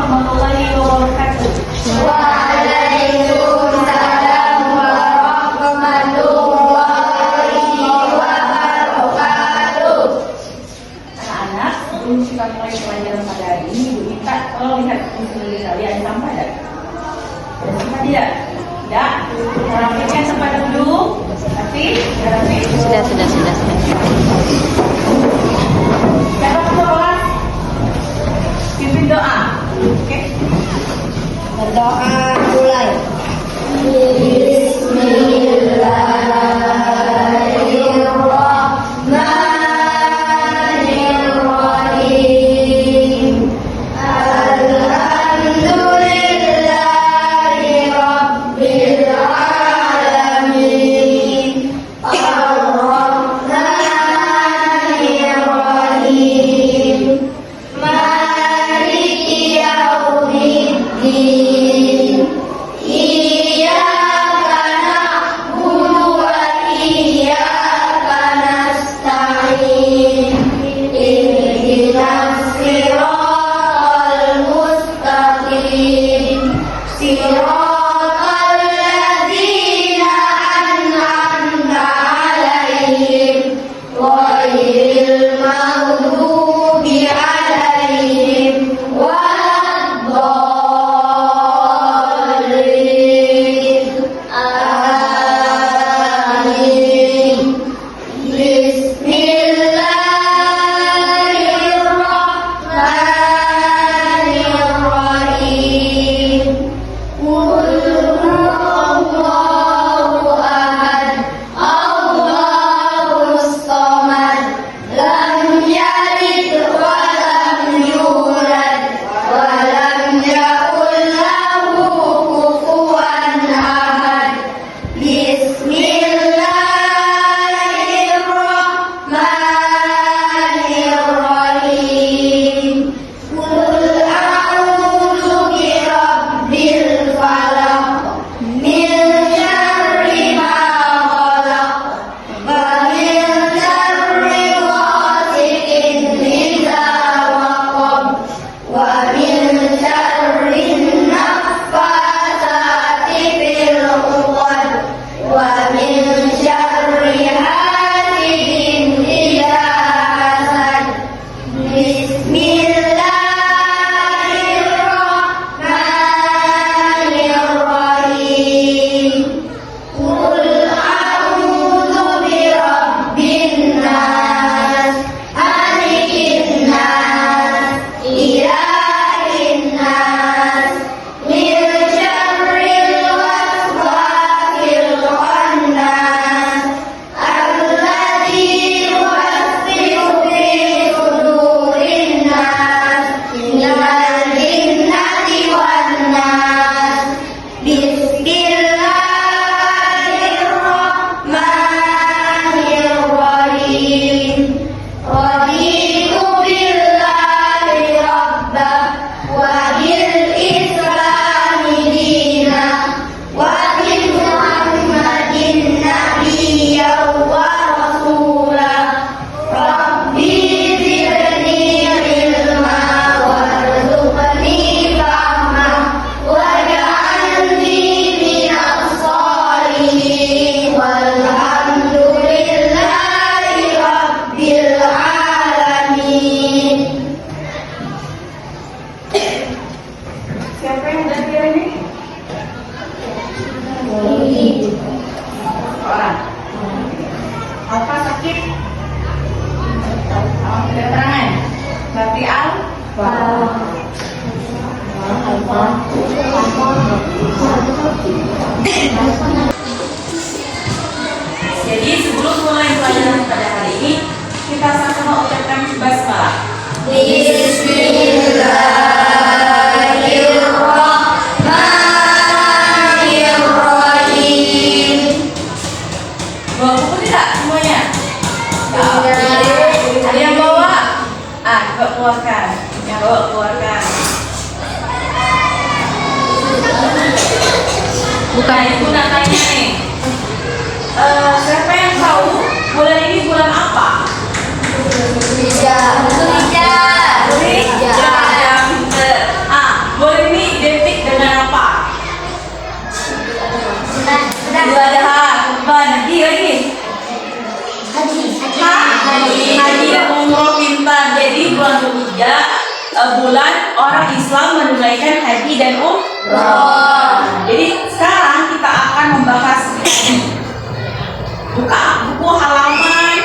warahmatullahi wabarakatuh. Waalaikumsalam warahmatullahi wabarakatuh. Anak-anak, sebelum kita mulai pelajaran pada hari ini, Ibu minta tolong lihat buku kalian sampah tidak? Ada sampah tidak? Tidak. Rapikan sampah dulu. Tapi, rapi. Sudah. Siapa ketua kelas? Pimpin doa. Oke. Berdoa mulai. Bismillahirrahmanirrahim. Alhamdulillahi rabbil alamin. Ar-Rahmanir-Rahim. Maliki yaumiddin. Iyyaka na'budu wa iyyaka nasta'in. Ihdinas siratal mustaqim. Siratal ladzina an'amta 'alaihim ghairil maghdubi 'alaihim waladdallin. Amin. Bismillahirrahmanirrahim. Qul huwallahu ahad. Allahus samad. Lam yalid wa lam yulad wa lam yakul lahu kufuwan ahad. Bismillahirrahmanirrahim. Qul a'udzu birabbil falaq min syarri ma khalaq wa min syarri ghasiqin idza waqab wa min syarri naffatsati fil 'uqad wa min syarri hasidin idza hasad. Bismillahirrahmanirrahim. Qul a'udzu birabbin nas, malikin nas, ilahin nas, min syarril waswasil khannas, alladzi yuwaswisu fi sudurin nas, minal jinnati wan nas. Bismillahirrahmanirrahim. Raditu billahi rabba wa bil islami dina wa bi Muhammadin nabiyya wa rasula. Rabbi zidni ilma warzuqni fahma waj'alni minas sholihin walhamdulillahi rabbil alamin. Siapa yang udah dia ini? Orang. Apa sakit? Ada terangan. Berarti al. Jadi sebelum mulai pelajaran pada hari ini, kita sama-sama ucapkan basmalah. Bismillahirrahmanirrahim. Bawa buku tidak semuanya? Ada yang bawa? Coba keluarkan. Yang bawa keluarkan. Bukan ibu nak tanya nih. Siapa yang tahu bulan ini bulan apa? Zulhijjah. Zulhijjah. bulan orang Islam menunaikan haji dan umrah. Jadi sekarang kita akan membahas haji. Buka buku halaman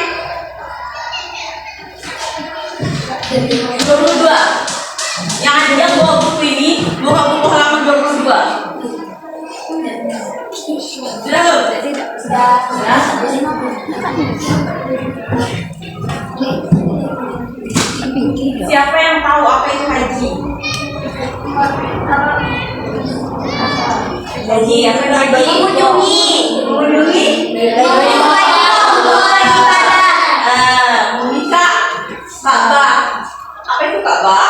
22. Yang bawa buku ini buka buku halaman 22. Sudah belum? Sudah. Siapa yang tahu apa itu haji? Haji apa itu haji? Mengunjungi. Membuka Ka'bah. Apa itu Ka'bah?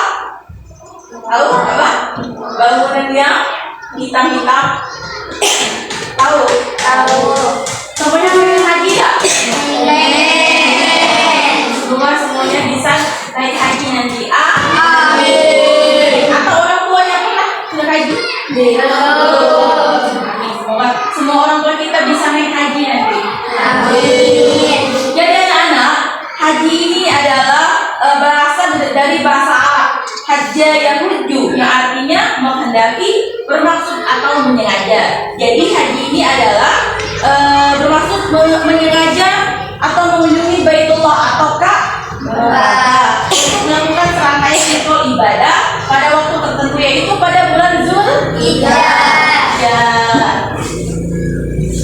Tahu Ka'bah? Bangunan yang hitam-hitam. Tahu? Semuanya mau haji ya? Semuanya bisa naik haji nanti. Amin. Atau orang tuanya pernah sudah haji? Amin. Semua orang tua kita bisa naik haji nanti. Amin. Jadi anak-anak, haji ini adalah berasal dari bahasa Arab. Hajja yang hujju, yang artinya menghendaki, bermaksud atau menyengaja. Jadi haji ini adalah bermaksud menyengaja atau mengunjungi Baitullah atau Ka'bah untuk melakukan serangkaian ritual ibadah pada waktu tertentu, yaitu pada bulan Zulhijjah.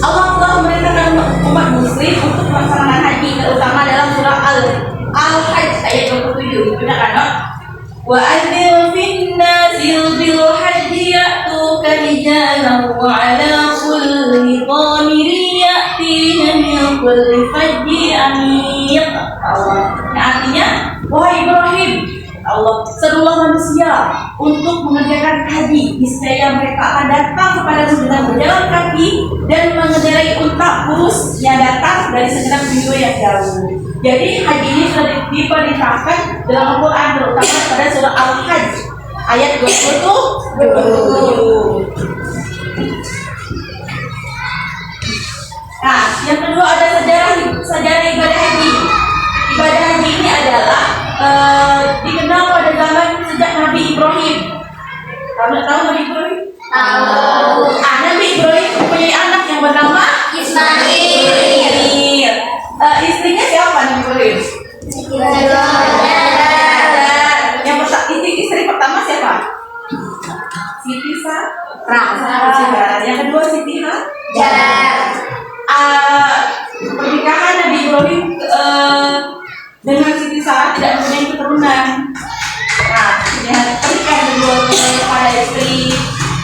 Allah telah memerintahkan umat muslim untuk melaksanakan haji, terutama dalam surah Al-Hajj ayat 27. Benar kan? Wa adzil fin nasil bil hajji ya'tuka rijalan wa 'ala kulli dhamirin ya'tina min kulli fajjin amiq. Yang artinya, wahai Ibrahim, Allah serulah manusia untuk mengerjakan haji. Niscaya mereka akan datang kepadamu dengan berjalan kaki dan mengendarai unta kurus yang datang dari segenap dunia yang jauh. Jadi haji ini sudah diperintahkan dalam Al-Quran, terutama pada surah Al-Hajj ayat 27. Nah, yang kedua ada sejarah ibadah haji. Ibadah haji ini adalah dikenal pada zaman sejak Nabi Ibrahim. Kamu tahu Nabi Ibrahim? Tahu. Nabi Ibrahim mempunyai anak yang bernama Ismail. Istrinya siapa Nabi Ibrahim? Yang istri pertama siapa? Siti Sarah. Yang kedua Siti Hajar. Pernikahan Nabi Ibrahim dengan Siti Sarah tidak mempunyai keturunan. Nah, pernikahan kedua pada istrinya,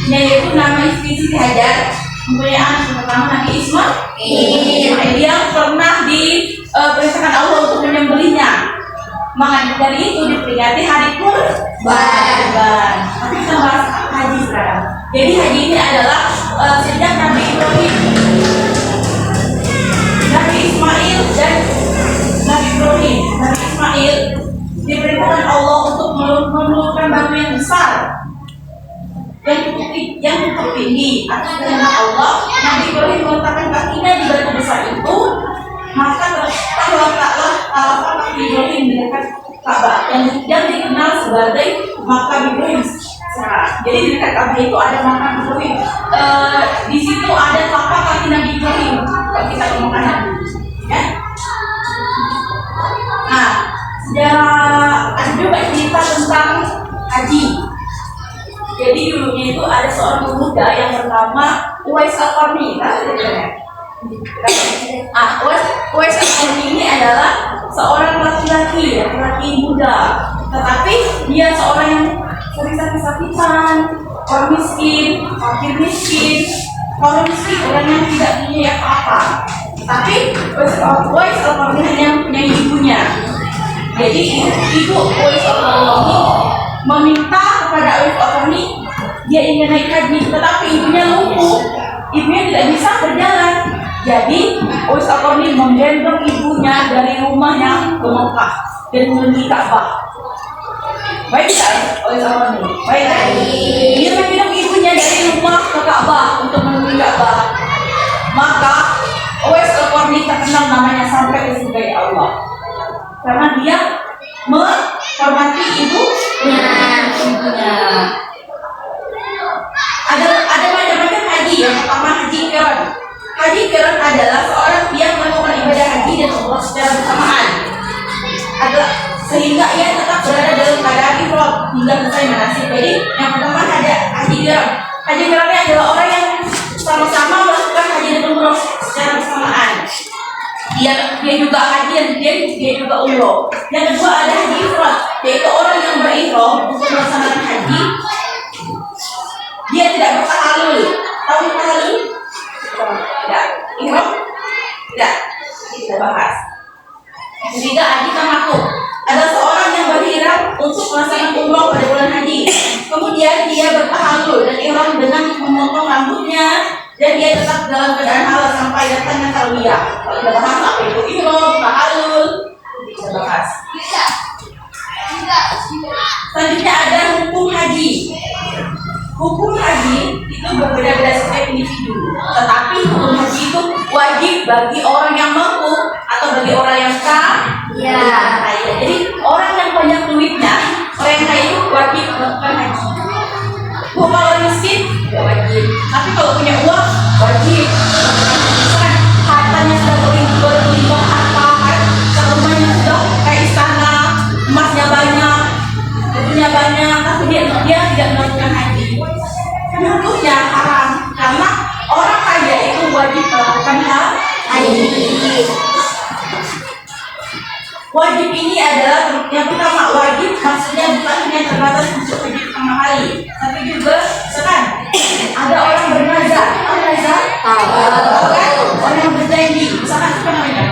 yaitu nama istri Siti Hajar, mempunyai anak yang pertama Nabi Ismail yang pernah diperintahkan Allah untuk menyembelihnya. Maka dari itu diperingati hari Kurban. Tapi kita bahas haji sekarang. Jadi haji ini adalah sejak Nabi Ibrahim, Nabi Ismail dan Nabi Ibrahim. Nabi Ismail diperintahkan Allah untuk meluluhkan batu yang besar yang cukup tinggi atas kehendak Allah. Nabi Ibrahim meletakkan kakinya di batu besar itu, maka terletaklah Nabi Ibrahim di dekat Ka'bah yang dikenal sebagai makam Ibrahim. Jadi di dekat Ka'bah itu ada makam Ibrahim. Di situ ada telapak kaki Nabi Ibrahim. Kalau kita ngomong kanan, ya. Nah, ada juga cerita tentang haji. Jadi dulunya itu ada seorang pemuda yang bernama Uwais Al-Qarni. Uwais Al-Qarni ini adalah seorang laki-laki muda, tetapi dia seorang yang sering sakit-sakitan, orang miskin, fakir miskin, orang yang tidak punya apa-apa. Tapi Uwais Al-Qarni hanya punya ibunya. Jadi ibu Uwais Al-Qarni meminta kepada Uwais Al-Qarni, dia ingin naik haji, tetapi ibunya lumpuh, ibunya tidak bisa berjalan. Jadi Uwais Al-Qarni menggendong ibunya dari rumahnya ke Mekah dan menuju Ka'bah. Baik tak Uwais Al-Qarni? Baik. Dia menggendong ibunya dari rumah ke Ka'bah untuk menuju Ka'bah. Maka Uwais Al-Qarni terkenal namanya sampai ke surga Allah, karena dia menghormati ibunya. Ada macam-macam haji. Yang pertama haji qiran. Haji qiran adalah seorang yang melakukan ibadah haji dan umrah secara bersamaan. Sehingga ia tetap berada dalam keadaan ihram hingga selesai manasik. Jadi yang pertama ada haji qiran. Haji qiran adalah orang yang sama-sama melakukan haji dan umrah secara bersamaan. Dia juga haji dan dia juga umrah. Yang kedua ada haji ifrad, yaitu orang yang berihram untuk melaksanakan haji. Dia tidak bertahalul. Tahu tahalul? Tidak. Ihram? Tidak. Kita bahas. Yang ketiga haji tamattu, adalah seorang yang berihram untuk melaksanakan umrah pada bulan haji. Kemudian dia bertahalul dan ihram dengan memotong rambutnya, dan dia tetap dalam keadaan halal sampai datangnya talbiyah. Kalau kita bahas apa itu ihram, tahalul, kita bahas. Selanjutnya ada hukum haji. Hukum haji itu berbeda-beda setiap individu. Tetapi hukum haji itu wajib bagi orang yang mampu atau bagi orang yang kaya. Jadi orang yang banyak duitnya, orang yang kaya itu wajib melakukan haji. Kalau orang miskin tidak wajib. Tapi kalau punya uang wajib. Misalkan hartanya sudah berlimpah apa, rumahnya sudah kayak istana, emasnya banyak, punya banyak, tapi dia tidak melakukan haji. Hukumnya haram karena orang kaya itu wajib melakukan haji. Wajib ini adalah yang pertama, wajib maksudnya bukan hanya terbatas untuk haji pertama kali, tapi juga sekarang ada orang bernazar. Orang yang berjanji, misalkan apa namanya?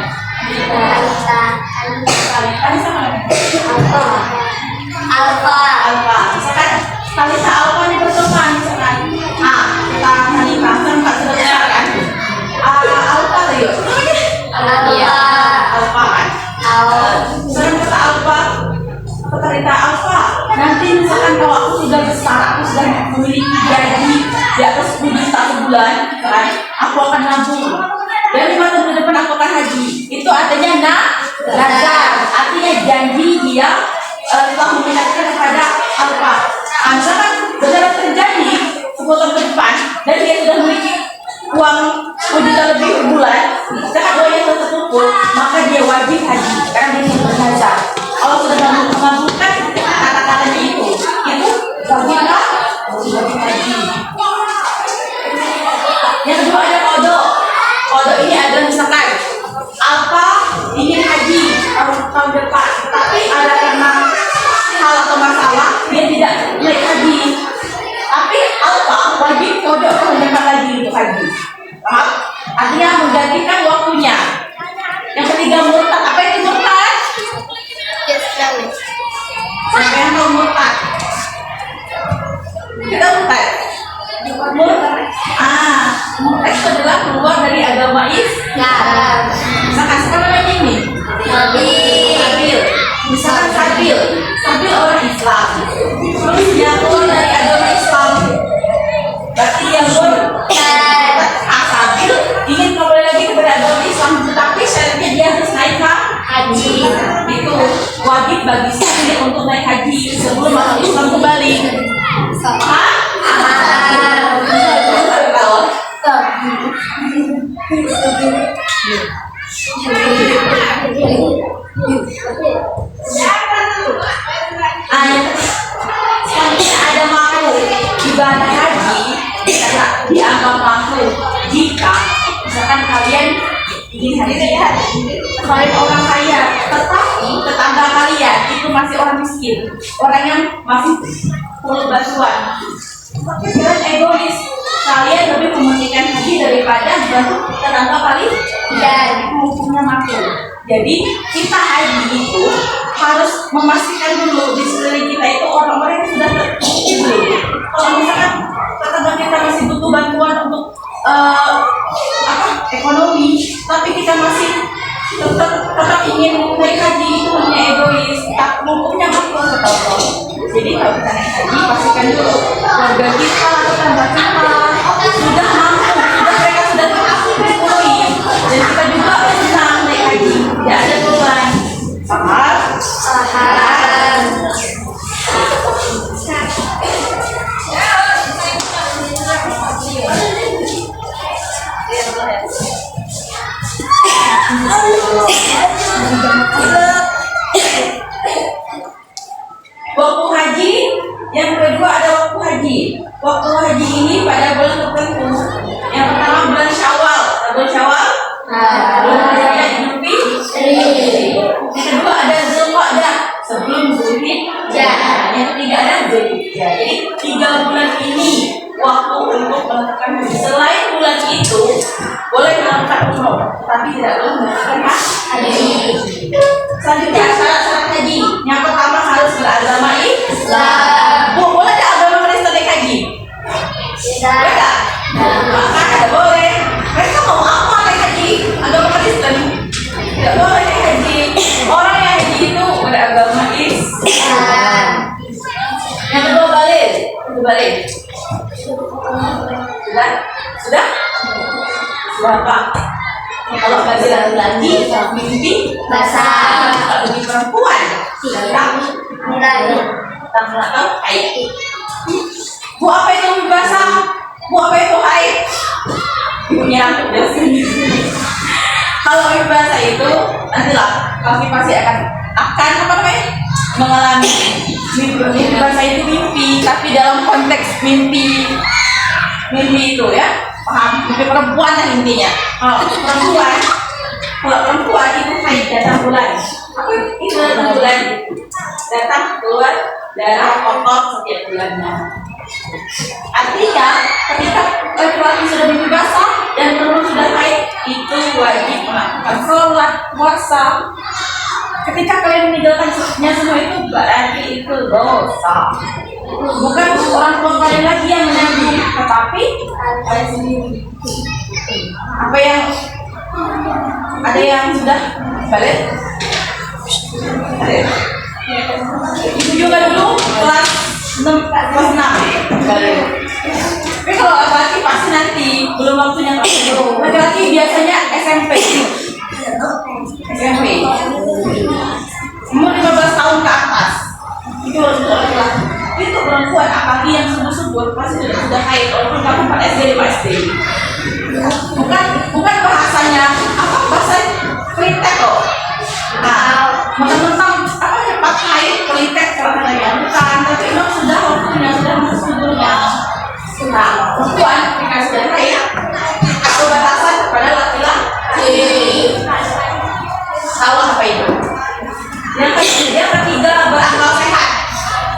Alfa. Misalkan Talisa Alfa ini berteman, misalkan kita tadi pasang Pak sudah besar kan? Alfa yuk. Alfa kan? Misalkan kata Alfa, kata Alfa, nanti misalkan kalau aku sudah besar, aku sudah memiliki gaji di atas 10 juta sebulan, kan? Aku akan nabung. Dan 5 tahun ke depan aku akan haji. Itu artinya nazar, artinya janji dia telah mengingatkan kepada Alfa. Misalkan benar terjadi 10 tahun ke depan dan dia sudah memiliki uang 10 juta lebih per bulan, misalkan doanya sudah terkumpul, maka dia wajib haji karena dia sudah bernazar. Allah sudah mengabulkan kata-katanya itu wajiblah wajib haji. Yang kedua ada qada. Qada ini adalah misalkan Alfa ingin haji tahun depan, tapi ada karena hal atau masalah dia tidak naik haji, tapi Alfa wajib qada tahun depan lagi untuk haji. Paham? Artinya menggantikan waktunya. Yang ketiga murtad. Apa itu murtad? Siapa yang tahu murtad? Kita murtad. Murtad itu adalah keluar dari agama Islam. Misalkan sekarang namanya ini Sabil. Misalkan Sabil orang Islam, terus dia keluar dari agama Islam, berarti dia murtad. Sabil ingin kembali lagi kepada agama Islam, tetapi syaratnya dia harus naik haji. Itu wajib bagi Sabil untuk naik haji sebelum masuk Islam kembali. Selanjutnya ada makruh. Ibadah haji dianggap makruh jika misalkan kalian ingin haji, kalian orang kaya, tetapi tetangga kalian itu masih orang miskin, orang yang masih perlu bantuan. Tapi kalian egois, kalian lebih mementingkan haji daripada bantu tetangga kalian, dan hukumnya makruh. Jadi kita haji itu harus memastikan dulu di sekeliling kita itu orang-orang yang sudah terbukti dulu. Kalau misalkan tetangga kita masih butuh bantuan untuk ekonomi, tapi kita masih tetap ingin naik haji, itu hanya egois. Tak hukumnya makruh atau jadi kalau kita naik haji pastikan dulu keluarga kita, tetangga kita sudah mampu, mereka sudah terpenuhi, dan kita juga senang naik haji, tidak ada beban. Paham? Yang kedua ada waktu haji. Waktu haji ini pada bulan tertentu. Yang pertama bulan Syawal. Bulan Syawal. Bulan Raya Idul Fitri. Yang kedua ada Zulqa'dah sebelum Zulhijjah. Yang ketiga ada Zulhijjah. Jadi 3 bulan ini waktu untuk melakukan haji. Selain bulan itu boleh melakukan umroh, tapi tidak boleh melakukan haji. Selanjutnya syarat-syarat haji. Yang pertama harus beragama Islam. Bu, boleh tidak agama Kristen naik haji? Boleh tak? Maka tidak boleh. Mereka mau apa naik haji? Agama Kristen tidak boleh naik haji. Orang yang haji itu beragama Islam. Yang kedua balik. Balik. Sudah? Sudah? Sudah apa? Kalau bagi laki-laki mimpi basah, kalau bagi perempuan datang haid. Bu, apa itu mimpi basah? Bu, apa itu haid? Ibunya sini. Kalau mimpi basah itu nantilah kami pasti akan apa namanya mengalami mimpi basah itu mimpi, tapi dalam konteks mimpi itu ya. Paham? Mimpi perempuan lah intinya. Kalau perempuan itu haid datang bulan. Apa itu datang bulan? Datang keluar darah kotor setiap bulannya. Artinya ketika laki-laki sudah mimpi basah dan perempuan sudah haid, itu wajib melakukan sholat, puasa. Ketika kalian meninggalkannya semua itu berarti itu dosa. Bukan orang tua kalian lagi yang menanggung, tetapi kalian sendiri. Apa yang ada yang sudah balik? Ibu juga dulu kelas 6 balik. Tapi kalau laki-laki pasti nanti belum waktunya kelas 1. Laki-laki biasanya SMP. Umur 15 tahun ke atas. Itu untuk laki-laki. Itu perempuan apalagi yang sebut-sebut pasti sudah haid walaupun kamu 4 SD 5 SD. Bukan bahasanya apa bahasa kritek kok. Mentang-mentang apa cepat haid kritek katanya bukan, tapi memang sudah waktunya sudah masuk tubuhnya. Nah, perempuan ketika sudah haid atau batasan kepada laki-laki. Tahu apa itu? Yang ketiga berakal sehat.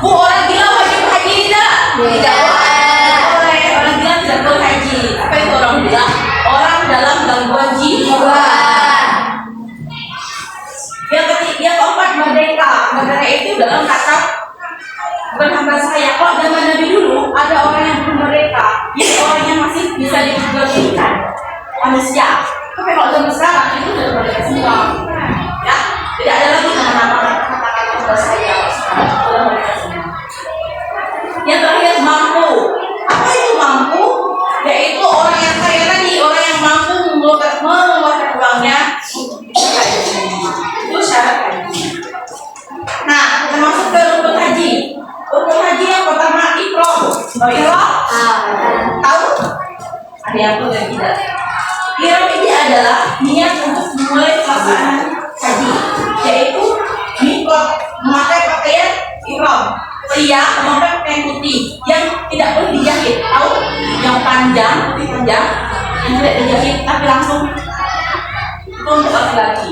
Bu, orang gila wajib haji tidak? Tidak boleh. Orang gila tidak boleh haji. Apa itu orang gila? Orang dalam gangguan jiwa. Yang keempat merdeka. Merdeka itu dalam kata bukan hamba saya. Kalau zaman Nabi dulu ada orang yang belum merdeka, jadi orang yang masih bisa diperjualbelikan manusia. Tapi kalau zaman sekarang itu sudah merdeka semua. Ya, tidak ada lagi nama-nama kata-kata hamba saya. Sudah merdeka semua. Yang terakhir mampu. Apa itu mampu? Yaitu orang yang kaya tadi, orang yang mampu mengeluarkan uangnya. Itu syarat haji. Nah, kita masuk ke rukun haji. Rukun haji yang pertama ihram. Tahu? Ada yang tahu dan tidak? Ihram ini adalah niat untuk memulai pelaksanaan haji, yaitu mikot memakai pakaian ihram. Pria memakai pakaian putih yang tidak boleh dijahit. Tahu? Yang panjang, putih panjang, yang tidak dijahit tapi langsung. Itu untuk laki-laki.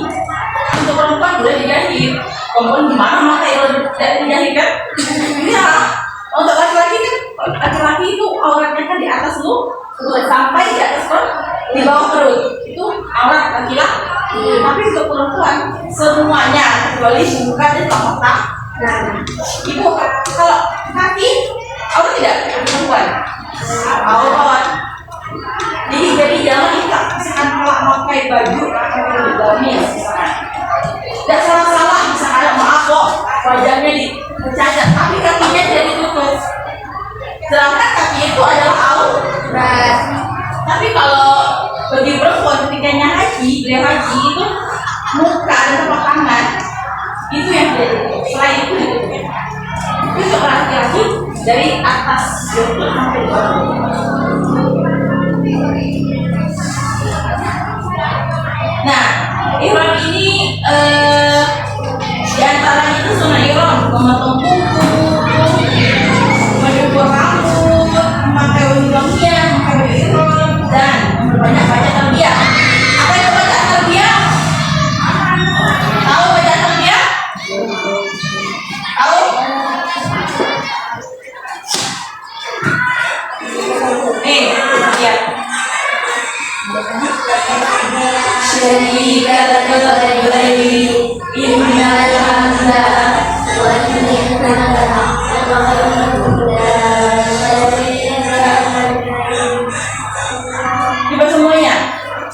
Untuk perempuan boleh dijahit. Perempuan gimana memakai tidak dijahit kan? Iya. Untuk laki-laki kan, laki-laki itu auratnya kan di atas lu sampai di atas perut, di bawah perut. Itu aurat laki-laki. Tapi untuk perempuan semuanya kecuali muka dan mata. Nah, ibu kalau kaki aurat tidak perempuan aurat. Jadi jangan kita misalkan kalau pakai baju pakai gamis misalkan tidak salah misalkan ada maaf kok wajahnya dicacat tapi kakinya tidak ditutup. Sedangkan kaki itu adalah aurat. Tapi kalau bagi perempuan ketikanya haji, beliau haji itu muka dan telapak tangan itu yang tidak ditutup. Selain itu ditutup. Itu untuk laki-laki dari atas sampai bawah. Nah, ihram ini diantaranya itu sunnah ihram, memotong kuku, Nih, lihat. Syarikal ladzi innal hamda wan ni'mata Coba semuanya.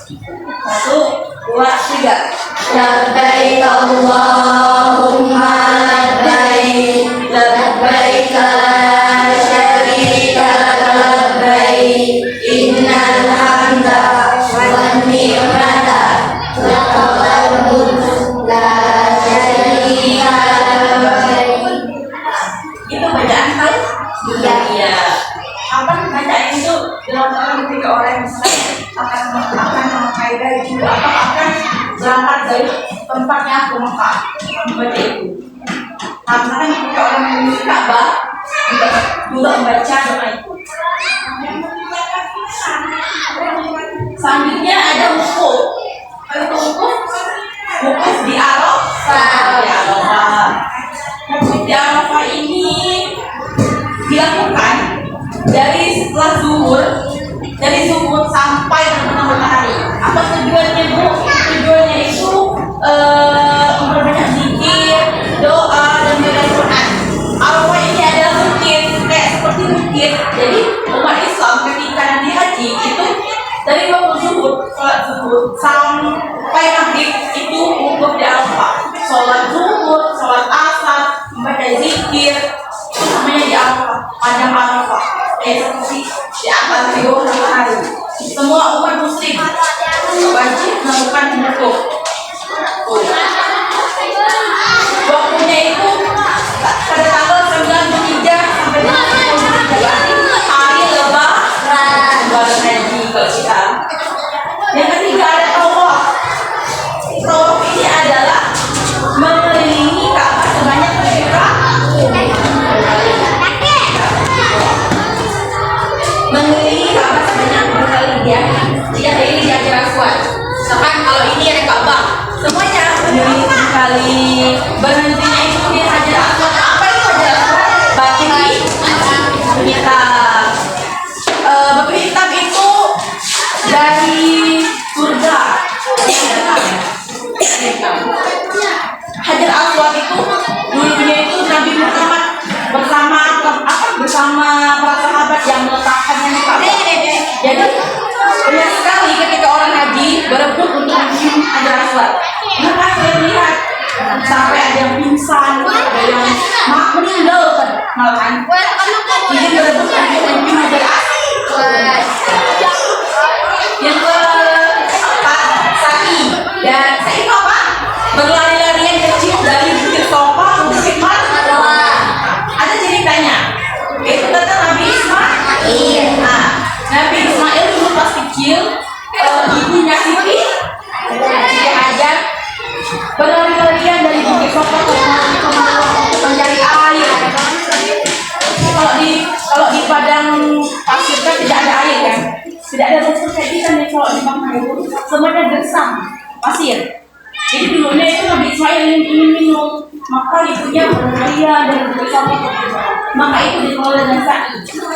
1, 2, 3. labbaik Allahumma labbaik labbaik la syarika laka labbaik innal hamda wan ni'mata laka wal mulk la syarika laka labbaik. Itu bacaan kan? Iya. Apa bacaan itu dilakukan ketika orang yang akan memakai baju atau akan berangkat dari tempatnya ke Mekah membaca itu. Karena kan ketika orang menuju Ka'bah juga membaca doa itu. Selanjutnya ada wukuf. Kalau wukuf di Arafah. Di Arafah. Wukuf di Arafah ini dilakukan dari zuhur sampai terbenam matahari. Apa tujuannya, Bu? Tujuannya itu memperbanyak zikir, doa, dan baca Quran. Arafah ini adalah bukit, kayak seperti bukit. Jadi umat Islam ketika nanti haji itu dari waktu sholat zuhur sampai maghrib itu wukuf di Arafah. Sholat zuhur, sholat asar, membaca zikir, itu namanya di Arafah, padang Arafah. Seperti di atas ribuan matahari. Semua umat muslim wajib melakukan wukuf. Waktunya itu pada tanggal 9 Zulhijjah sampai 20 Zulhijjah, hari Lebaran haji kalau kita. Yang ketiga ada tawaf. Tawaf ini adalah mengelilingi Ka'bah sebanyak berapa? Mengelilingi Ka'bah sebanyak berkali dia. Tidak keliling di Hajar Aswad. Misalkan kalau ini ada Ka'bah, semuanya mengelilingi sekali. Berhentinya itu di Hajar Aswad. Apa itu Hajar Aswad? Batu hitam. Batu hitam itu dari surga. Hajar Aswad itu dulunya itu Nabi Muhammad bersama para sahabat yang meletakkannya di Ka'bah. Jadi banyak sekali ketika orang haji berebut untuk mencium Hajar Aswad. Maka saya lihat sampai ada yang pingsan, ada yang meninggal malahan. Jadi berebut untuk mencium Hajar Aswad. Yang keempat, sa'i. Dan sa'i itu apa? Berlari-larian kecil dari bukit Sofa ke bukit Marwa. Ada ceritanya. Itu tentang Nabi Ismail. Nah, Nabi Ismail dulu pas kecil, ibunya Siti Hajar berlari-larian dari bukit Sofa ke Marwa untuk mencari air. Kalau di padang pasir kan tidak ada air kan, tidak ada rumput kayak kita nih. Kalau di Mekah itu semuanya gersang pasir. Jadi dulunya itu Nabi Ismail ingin minum, maka ibunya berlarian dari bukit Sofa. Maka itu dikelola dengan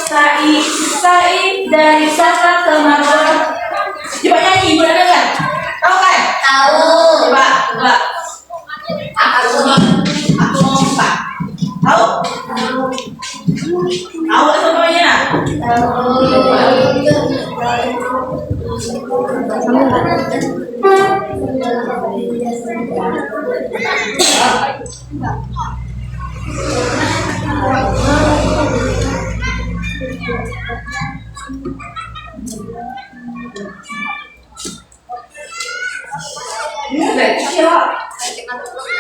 sa'i dari Safa ke Marwa. Coba nyanyi, boleh dengar? Tahu kan? Tahu. Coba. Aku ngomong. Tahu? Tahu semuanya?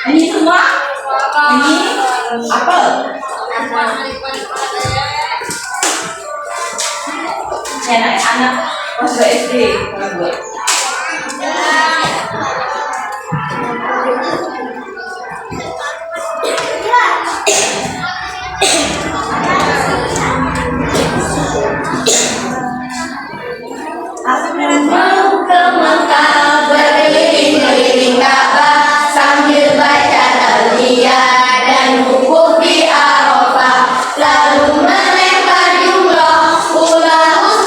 Ini semua? Ini apel. Ya, anak kelas 2 SD kalau gue. Mau ke Mekah berkeliling-keliling Ka'bah sambil baca talbiyah dan wukuf di Arafah, lalu melempar jumroh, ulah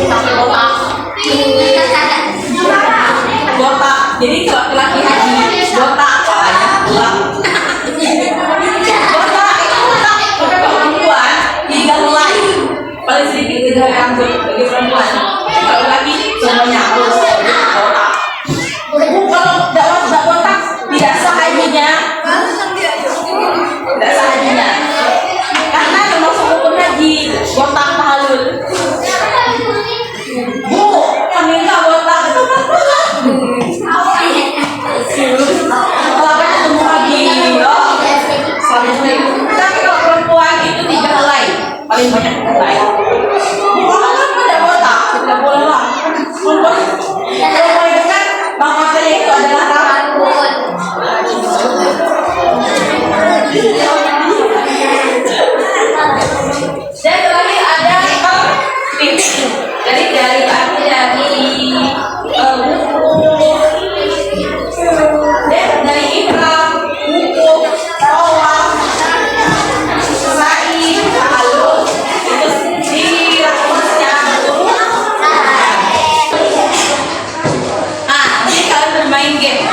sampai botak. Botak. Jadi kalau laki haji botak kepalanya pulang. Botak itu botak. Tapi kalau perempuan 3 helai. Paling sedikit 3 rambut bagi perempuan. Kalau laki semuanya harus botak. Kalau tidak botak tidak sah hajinya. Tidak sah hajinya. Karena termasuk rukun haji botak tahalul. Bu, kami nggak botak. Kalau ketemu haji, tapi kalau perempuan itu 3 helai, paling banyak 3 helai. Bukan tidak botak, tidak boleh lah. Kalau boleh dekat, mahkotanya itu adalah rambut. Dan terakhir ada titik. Jadi dari arti dari ikram, wukuf, tawaf, sa'i, tahalul itu di rakosnya jadi kalian bermain game.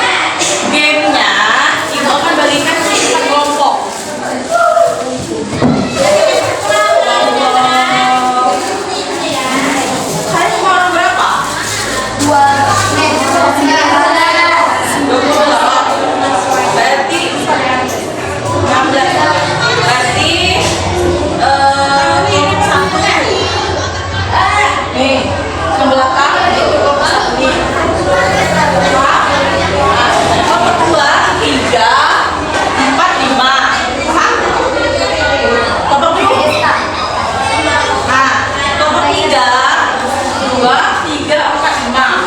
Gamenya ibu akan bagikan kita kelompok. Kalian semua orang berapa? 28. Berarti 16. Berarti satunya nih ke belakang nih. Nomor 2, 3, 4, 5. Paham? Nomor 2. Nomor 3, 2, 3, 4, 5.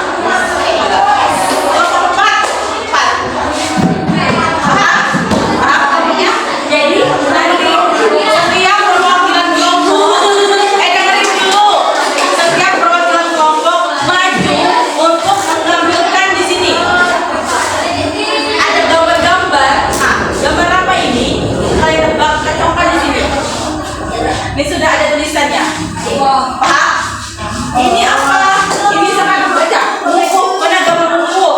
Nomor 4, 4. Paham? Paham artinya? Jadi nanti setiap perwakilan kelompok dengerin dulu. Setiap perwakilan kelompok maju untuk mengambilkan di sini. Ada gambar-gambar. Gambar apa ini? Kalian tebak, cocokkan di sini. Ini sudah ada tulisannya. Paham? Ini apa? Ini sangat baca. Buku, mana gambar buku?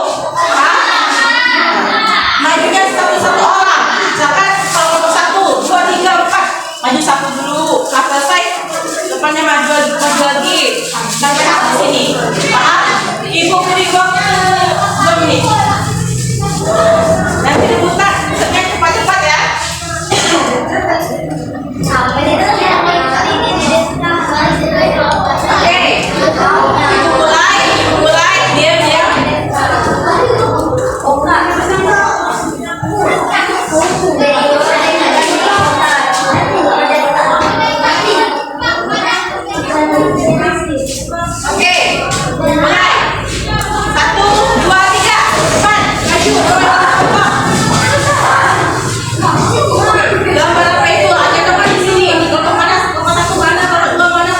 Majunya satu-satu orang. Misalkan kalau nomor 1, 2, 3, 4. Maju 1 dulu. Setelah selesai, depannya maju lagi. Sampai habis sini. Paham? Ibu beri waktu 2 menit. Nanti diputar. Sebenarnya cepat-cepat ya. Oke. Ibu mulai. Diam. Oke. Mulai. 1, 2, 3. Cepat. Maju. Gambar apa itu? Ada tempat di sini. Kelompok mana? Kelompok 1 mana? Kelompok 2 mana?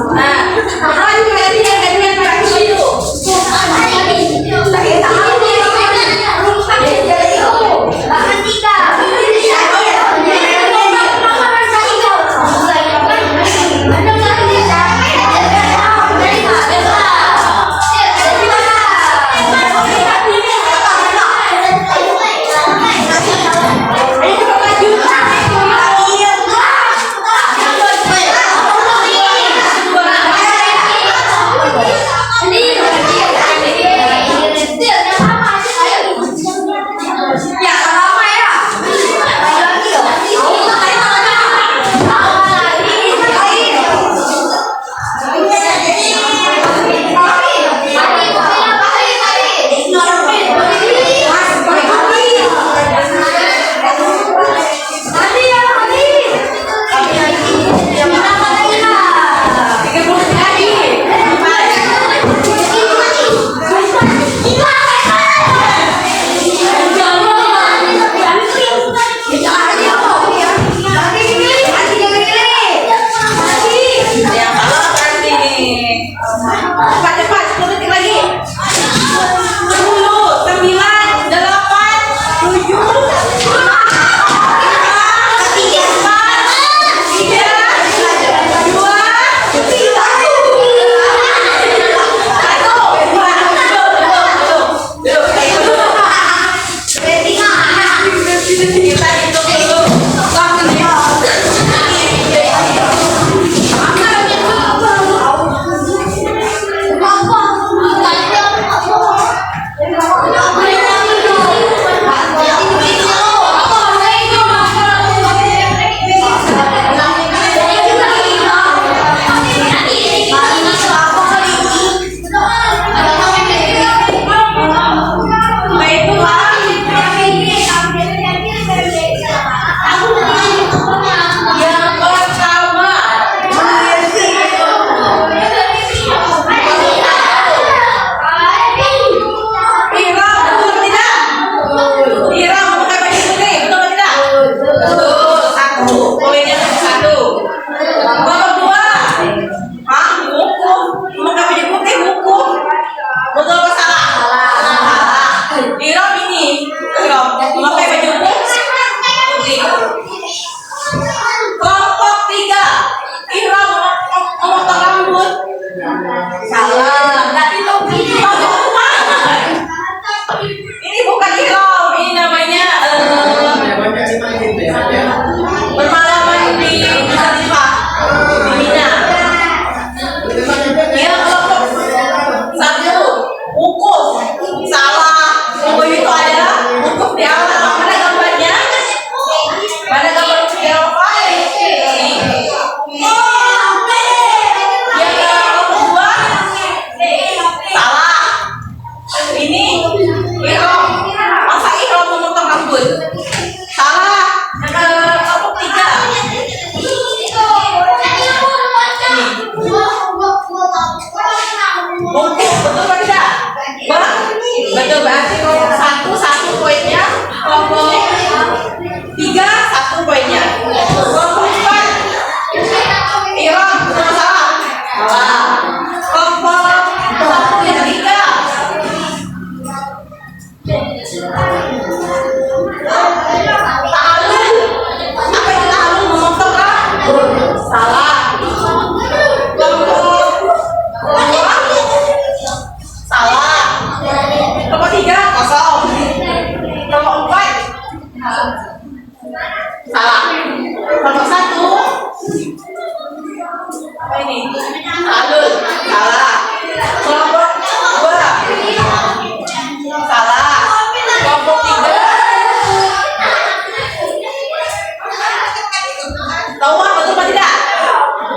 Nah,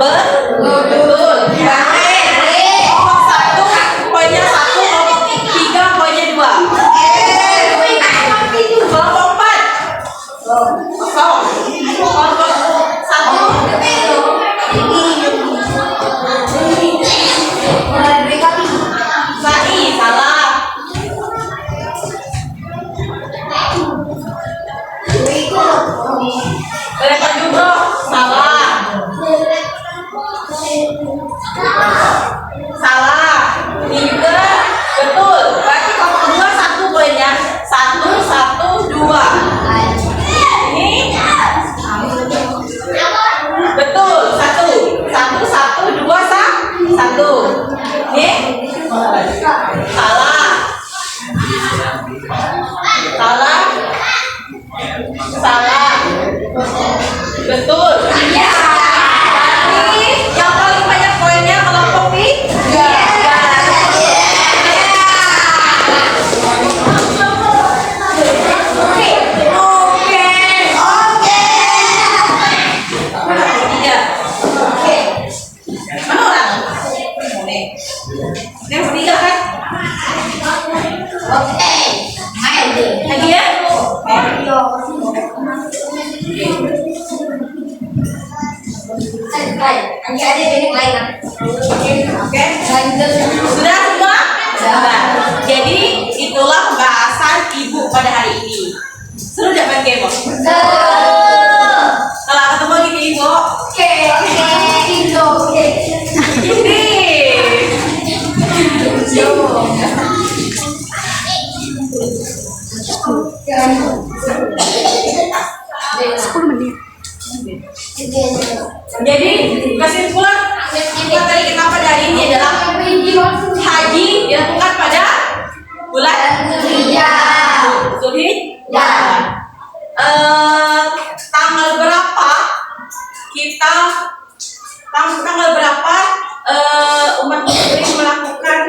Betul. Kelompok 1 poinnya 1, kelompok 3 poinnya 2. Kelompok 4 kosong. Kelompok 1 Sai, salah. Telepon juga salah. Salah. Ini juga betul. Berarti kelompok 2 1 poinnya. 1 1 2. Ini betul. 1 1 1 2 1. Ini salah. Salah. Salah. Betul. Ya. Berarti yang paling banyak poinnya kelompok 3. Mana orang? Ini yang ketiga kan? Lagi ya? Oke. Sudah semua? Sudah. Jadi itulah pembahasan ibu pada hari ini. Seru tidak main game? Kalau ketemu gini ibu? Ini. Jadi kesimpulan materi kita pada hari ini adalah haji dilakukan pada bulan Zulhijjah. Tanggal berapa kita tanggal berapa umat muslim melakukan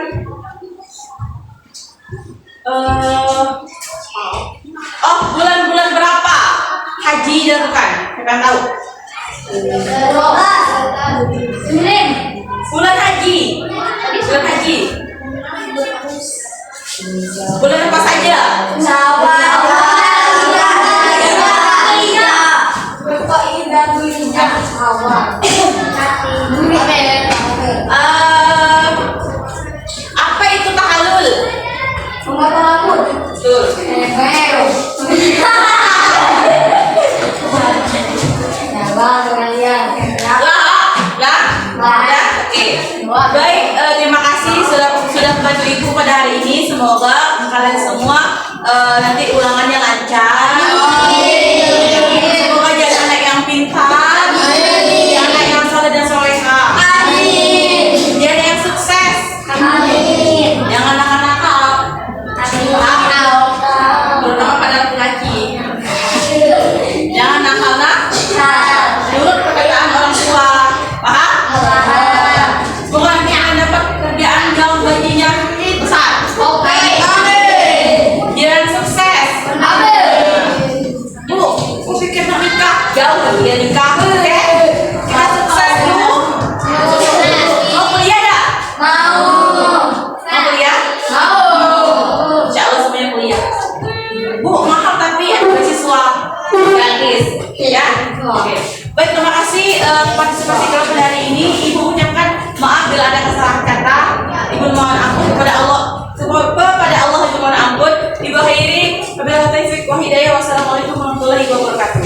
bulan-bulan berapa haji dilakukan? Siapa yang tahu? Bulan haji. Bulan apa saja? Apa itu tahallul? Betul. Baik, terima kasih sudah membantu ibu pada hari ini. Semoga kalian semua nanti ulangannya lancar. Semoga jadi anak yang pintar, jadi anak yang soleh dan soleha, jadi anak yang sukses, jangan nakal-nakal, terutama pada laki-laki. Jangan nakal-nakal, nurut perkataan orang tua, paham? Semoga nanti akan dapat kerjaan yang gajinya besar. Oke. Jangan sukses. Bu, aku pikir mau nikah jauh lagi ya nikah. Oke. Kita sukses dulu. Mau kuliah dah? Mau kuliah? Insya Allah semuanya kuliah. Bu, mahal tapi ada beasiswa gratis. Ya. Oke. Baik, terima kasih partisipasi kalian pada hari ini. Ibu ucapkan maaf bila ada kesalahan kata. Ibu mohon ampun kepada Allah. Kepada Allah ibu mohon ampun. Ibu akhiri. Wabillahi taufiq wa hidayah. Wassalamualaikum warahmatullahi wabarakatuh.